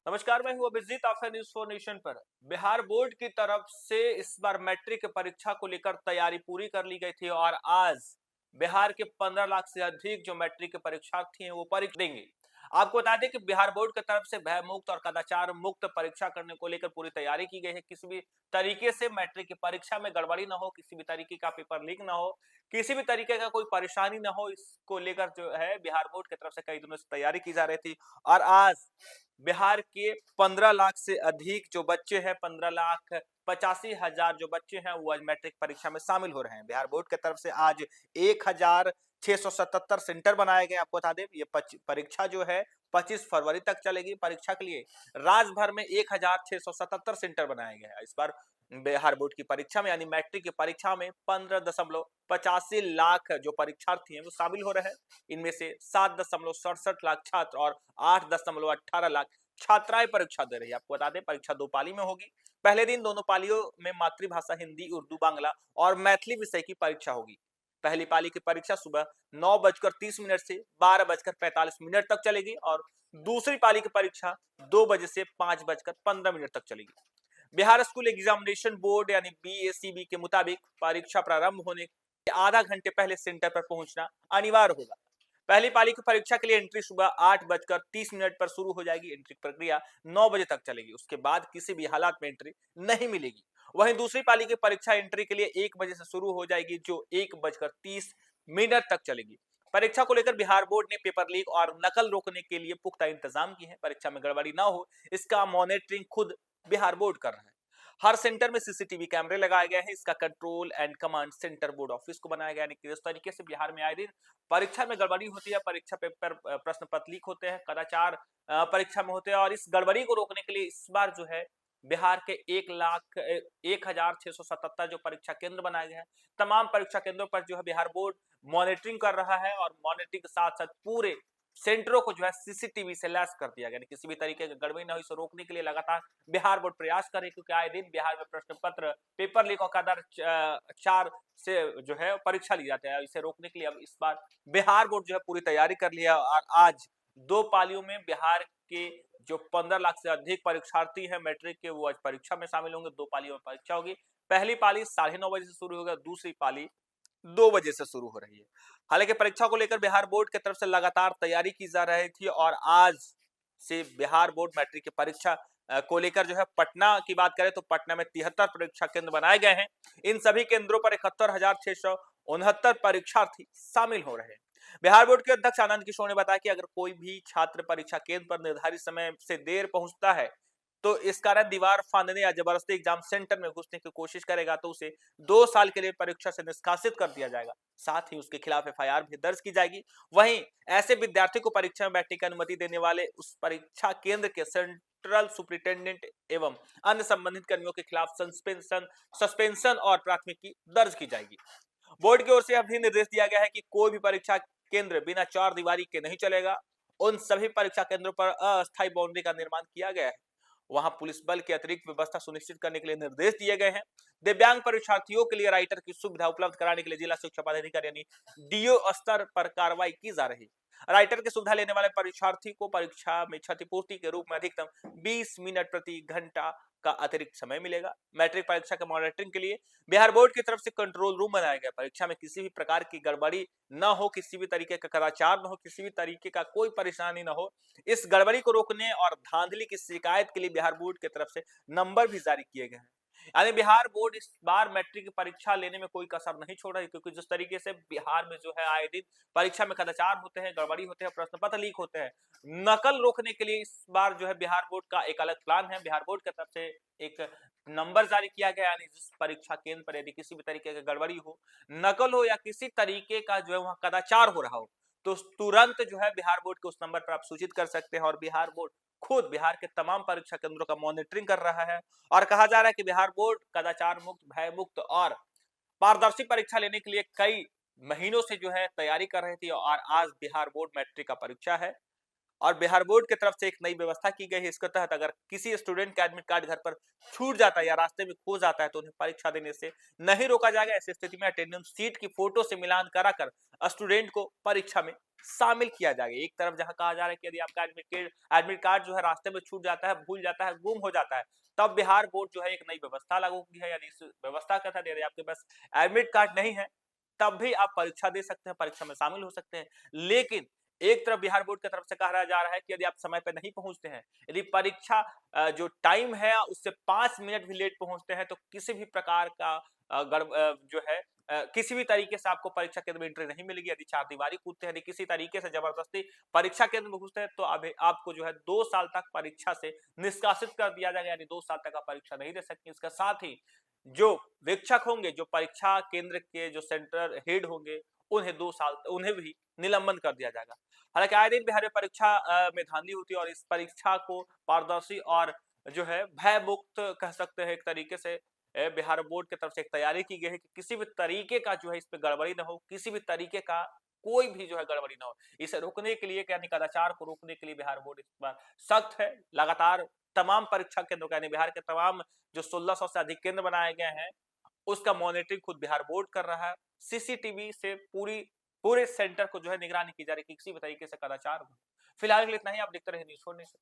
नमस्कार, मैं हूं अभिजीत। आपका न्यूज फॉर नेशन पर। बिहार बोर्ड की तरफ से इस बार मैट्रिक परीक्षा को लेकर तैयारी पूरी कर ली गई थी और आज बिहार के 15 लाख से अधिक जो मैट्रिक के परीक्षार्थी हैं वो परीक्षा देंगे। आपको बता दें कि बिहार बोर्ड की तरफ से भय मुक्त और कदाचार मुक्त परीक्षा करने को लेकर पूरी तैयारी की गई है। किसी भी तरीके से मैट्रिक की परीक्षा में गड़बड़ी ना हो, किसी भी तरीके का पेपर लीक ना हो, किसी भी तरीके का कोई परेशानी ना हो, इसको लेकर जो है बिहार बोर्ड की तरफ से कई दिनों से तैयारी की जा रही थी। और आज बिहार के 15 लाख से अधिक जो बच्चे हैं, 15,85,000 जो बच्चे हैं वो आज मैट्रिक परीक्षा में शामिल हो रहे हैं। बिहार बोर्ड की तरफ से आज 1,677 सेंटर बनाए गए। आपको बता दें ये परीक्षा जो है 25 फरवरी तक चलेगी। परीक्षा के लिए राज्य भर में 1,677 सेंटर बनाए गए हैं। इस बार बिहार बोर्ड की परीक्षा में यानी मैट्रिक की परीक्षा में 15.85 लाख जो परीक्षार्थी हैं वो शामिल हो रहे हैं। इनमें से 7.67 लाख छात्र और 8.18 लाख छात्राएं परीक्षा दे रही है। आपको बता दें परीक्षा दो पाली में होगी। पहले दिन दोनों पालियों में मातृभाषा हिंदी, उर्दू, बांग्ला और मैथिली विषय की परीक्षा होगी। पहली पाली की परीक्षा सुबह 9:30 से 12:45 तक चलेगी और दूसरी पाली की परीक्षा 2 बजे से 5:15 तक चलेगी। बिहार स्कूल एग्जामिनेशन बोर्ड यानी बीएसईबी के मुताबिक परीक्षा प्रारंभ होने के आधा घंटे पहले सेंटर पर पहुंचना अनिवार्य होगा। पहली पाली की परीक्षा के लिए एंट्री सुबह 8:30 पर शुरू हो जाएगी। एंट्री प्रक्रिया 9 बजे तक चलेगी। उसके बाद किसी भी हालात में एंट्री नहीं मिलेगी। वहीं दूसरी पाली की परीक्षा एंट्री के लिए 1 बजे से शुरू हो जाएगी, जो 1:30 तक चलेगी। परीक्षा को लेकर बिहार बोर्ड ने पेपर लीक और नकल रोकने के लिए पुख्ता इंतजाम किए हैं। परीक्षा में गड़बड़ी ना हो, इसका मॉनिटरिंग खुद बिहार बोर्ड कर रहा है। हर सेंटर में सीसीटीवी कैमरे लगाए गए हैं। इसका control and command centre board office को बनाया गया है। इस तरीके से बिहार में आए दिन परीक्षा में गड़बड़ी होती है, परीक्षा पेपर प्रश्न पत्र लीक होते हैं, कदाचार परीक्षा में होते हैं और इस गड़बड़ी को रोकने के लिए इस बार जो है बिहार के 1,0677 जो परीक्षा केंद्र बनाए गए हैं, तमाम परीक्षा केंद्रों पर जो है बिहार बोर्ड मॉनिटरिंग कर रहा है और मॉनिटरिंग के साथ साथ पूरे सेंटरों को जो है सीसीटीवी से लैस कर दिया गया। किसी भी तरीके की गड़बड़ी न हो, इसे रोकने के लिए लगातार बिहार बोर्ड प्रयास करे, क्योंकि आए दिन बिहार में प्रश्न पत्र पेपर लीक और कदाचार से जो है परीक्षा ली जाती है। इसे रोकने के लिए अब इस बार बिहार बोर्ड जो है पूरी तैयारी कर लिया और आज दो पालियों में बिहार के जो 15 लाख से अधिक परीक्षार्थी हैं मैट्रिक के, वो आज परीक्षा में शामिल होंगे। दो पालियों में परीक्षा होगी। पहली पाली 9:30 से शुरू होगा, दूसरी पाली 2 बजे से शुरू हो रही है। हालांकि परीक्षा को लेकर बिहार बोर्ड की तरफ से लगातार तैयारी की जा रही थी और आज से बिहार बोर्ड मैट्रिक की परीक्षा को लेकर जो है पटना की बात करें तो पटना में 73 परीक्षा केंद्र बनाए गए हैं। इन सभी केंद्रों पर 71,669 परीक्षार्थी शामिल हो रहे हैं। बिहार बोर्ड के अध्यक्ष आनंद किशोर ने बताया कि अगर कोई भी छात्र परीक्षा केंद्र पर निर्धारित समय से देर पहुंचता है तो इस कारण दीवार फांदने या जबरदस्ती एग्जाम सेंटर में घुसने की कोशिश करेगा तो उसे 2 साल के लिए परीक्षा से निष्कासित कर दिया जाएगा। साथ ही उसके खिलाफ एफआईआर भी दर्ज की जाएगी। वहीं ऐसे विद्यार्थी को परीक्षा में बैठने की अनुमति देने वाले उस परीक्षा केंद्र के सेंट्रल सुपरिटेंडेंट एवं अन्य संबंधित कर्मियों के खिलाफ सस्पेंशन और प्राथमिकी दर्ज की जाएगी। बोर्ड की ओर से यह भी निर्देश दिया गया है कि कोई भी परीक्षा केंद्र बिना चार दीवारी के नहीं चलेगा। उन सभी परीक्षा केंद्रों पर अस्थायी बाउंड्री का निर्माण किया गया है। वहां पुलिस बल की अतिरिक्त व्यवस्था सुनिश्चित करने के लिए निर्देश दिए गए हैं। दिव्यांग परीक्षार्थियों के लिए राइटर की सुविधा उपलब्ध कराने के लिए जिला शिक्षा पदाधिकारी यानी डीओ स्तर पर कार्रवाई की जा रही है। राइटर की सुविधा लेने वाले परीक्षार्थी को परीक्षा में क्षतिपूर्ति के रूप में अधिकतम 20 मिनट प्रति घंटा का अतिरिक्त समय मिलेगा। मैट्रिक परीक्षा के मॉनिटरिंग के लिए बिहार बोर्ड की तरफ से कंट्रोल रूम बनाया गया। परीक्षा में किसी भी प्रकार की गड़बड़ी न हो, किसी भी तरीके का कदाचार न हो, किसी भी तरीके का कोई परेशानी न हो। इस गड़बड़ी को रोकने और धांधली की शिकायत के लिए बिहार बोर्ड की तरफ से नंबर भी जारी किए गए हैं। यानी बिहार बोर्ड इस बार मैट्रिक की परीक्षा लेने में कोई कसर नहीं छोड़ रही, क्योंकि जिस तरीके से बिहार में जो है आए दिन परीक्षा में कदाचार होते हैं, गड़बड़ी होते हैं, प्रश्न पत्र लीक होते हैं, नकल रोकने के लिए इस बार जो है बिहार बोर्ड का एक अलग प्लान है। बिहार बोर्ड की तरफ से एक नंबर जारी किया गया, यानी जिस परीक्षा केंद्र पर यदि किसी भी तरीके की गड़बड़ी हो, नकल हो या किसी तरीके का जो है वहां कदाचार हो रहा हो, तो तुरंत जो है बिहार बोर्ड के उस नंबर पर आप सूचित कर सकते हैं। और बिहार बोर्ड खुद बिहार के तमाम परीक्षा केंद्रों का मॉनिटरिंग कर रहा है और कहा जा रहा है कि बिहार बोर्ड कदाचार मुक्त, भय मुक्त और पारदर्शी परीक्षा लेने के लिए कई महीनों से जो है तैयारी कर रही थी और आज बिहार बोर्ड मैट्रिक का परीक्षा है। और बिहार बोर्ड की तरफ से एक नई व्यवस्था की गई है। इसके तहत अगर किसी स्टूडेंट का एडमिट कार्ड घर पर छूट जाता है या रास्ते में खो जाता है तो उन्हें परीक्षा देने से नहीं रोका जाएगा। ऐसी स्थिति में अटेंडेंस शीट की फोटो से मिलान कराकर स्टूडेंट को परीक्षा में शामिल किया जाएगा। एक तरफ जहां कहा जा रहा है कि यदि आपका एडमिट कार्ड जो है रास्ते में छूट जाता है, भूल जाता है, गुम हो जाता है, तब बिहार बोर्ड जो है एक नई व्यवस्था लागू की है। यदि इस व्यवस्था के तहत यदि आपके पास एडमिट कार्ड नहीं है तब भी आप परीक्षा दे सकते हैं, परीक्षा में शामिल हो सकते हैं। लेकिन एक तरफ बिहार बोर्ड की तरफ से कहा जा रहा है कि यदि आप समय पर नहीं पहुंचते हैं, यदि परीक्षा जो टाइम है उससे 5 मिनट भी लेट पहुंचते हैं तो किसी भी प्रकार का जो है किसी भी तरीके से आपको परीक्षा केंद्र में एंट्री नहीं मिलेगी। यदि चार दीवारी कूदते हैं, यदि किसी तरीके से जबरदस्ती परीक्षा केंद्र में घुसते हैं तो अभी आपको जो है 2 साल तक परीक्षा से निष्कासित कर दिया जाएगा, यानी 2 साल तक आप परीक्षा नहीं दे सकते। इसके साथ ही जो वीक्षक होंगे, जो परीक्षा केंद्र के जो सेंटर हेड होंगे, उन्हें भी निलंबन कर दिया जाएगा। हालांकि आए दिन बिहार में परीक्षा में धांधली होती है और इस परीक्षा को पारदर्शी और जो है भय मुक्त कह सकते हैं एक तरीके से बिहार बोर्ड की तरफ से एक तैयारी की गई है कि किसी भी तरीके का जो है इस पे गड़बड़ी ना हो, किसी भी तरीके का कोई भी जो है गड़बड़ी ना हो। इसे रोकने के लिए यानी कदाचार को रोकने के लिए बिहार बोर्ड इस बार सख्त है। लगातार तमाम परीक्षा केंद्रों का यानी बिहार के तमाम जो 1600 से अधिक केंद्र बनाए गए हैं उसका मॉनिटरिंग खुद बिहार बोर्ड कर रहा है। सीसीटीवी से पूरे सेंटर को जो है निगरानी की जा रही है कि किसी भी तरीके से कदाचार हो। फिलहाल के लिए इतना ही। आप देखते रहिए न्यूज़ 4 नेशन।